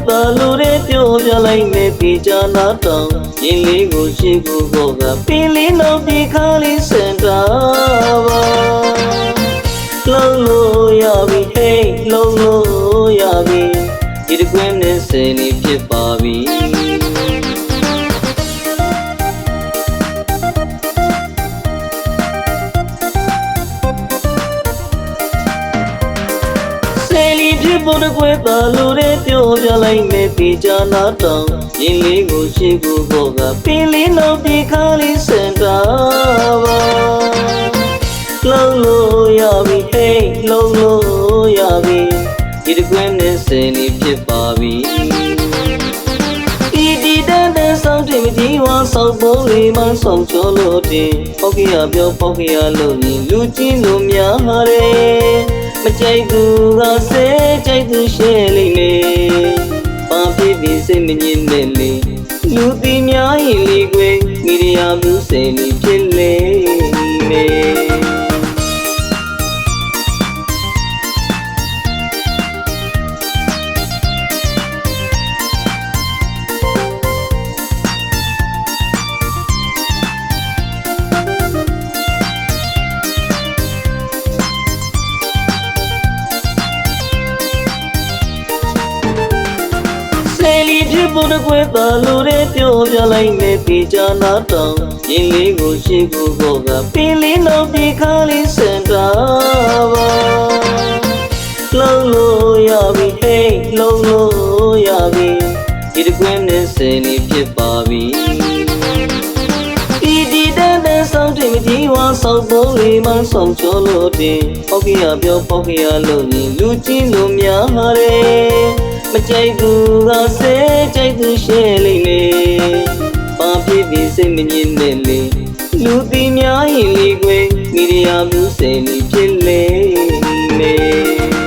တာလူတွေပြောပြလိုက်နေပြီကြနာတောင်ရင်းလေးကိုရှိကိုကောကပင်လေးနောက်ဒီခါလေးစင်တာပါလုံးလို့ရပြီဟေးလုံးလို့ရပြီဒီတကွင်းနဲ့စင်လေးဖြစ်ပါပြီဖြစ်ဖို့တကွဲတာလူတွေပြောပြလိုက်နေပြီကြနာတောင်ရင်းလေးကိုရှိကိုကောကပင်လေးနောက်ဒီခါလေးစင်တာပါလုံးလို့ရပြီဟေးလုံးလို့ရပြီဒီတကွဲနဲ့စင်လေးဖြစ်ပါပြီဒီတန်းတန်းဆောင်တင်မကြီးဝါဆောင်ဖို့လေးမဆောင်ချလို့တင်ပေါက်ခရပြောပေါက်ခရလို့ရင်လူချင်းလို့များတယ်မကြိုက်သူကဆဲကြိုက်သူရှဲလိမ့်မယ်ဘာဖြစ်ပြီးစိတ်မငြင်းနဲ့လေလူတီများရင်လေကွယ်မိရယာမှုစိတ်လေးဖြစ်လေမယ်ဖြစ်ဖို့တကွဲတာလူတွေပြောပြလိုက်နေပြီကြနာတောင်ရင်းလေးကိုရှိကိုကောကပင်လေးနောက်ဒီခါလေးစင်တာပါလုံးလို့ရပြီဟေးလုံးလို့ရပြီဒီတကွင်းနဲ့စင်လေးဖြစ်ပါပြီဒီတန်းတန်းဆောင်တင်မကြီးဝါဆောင်ဖို့လေးမဆောင်ချလို့တင်ပေါက်ခရပြောပေါက်ခရလို့ရင်လူချင်းလို့များတယ်မကြိုက်သူကဆဲကြိုက်သူရှဲလိမ့်မယ်ဘာဖြစ်ပြီးစိတ်မငြင်းနဲ့လေလူတီများရင်လေကွယ်မိရယာမှုစိတ်လေးဖြစ်လေမယ်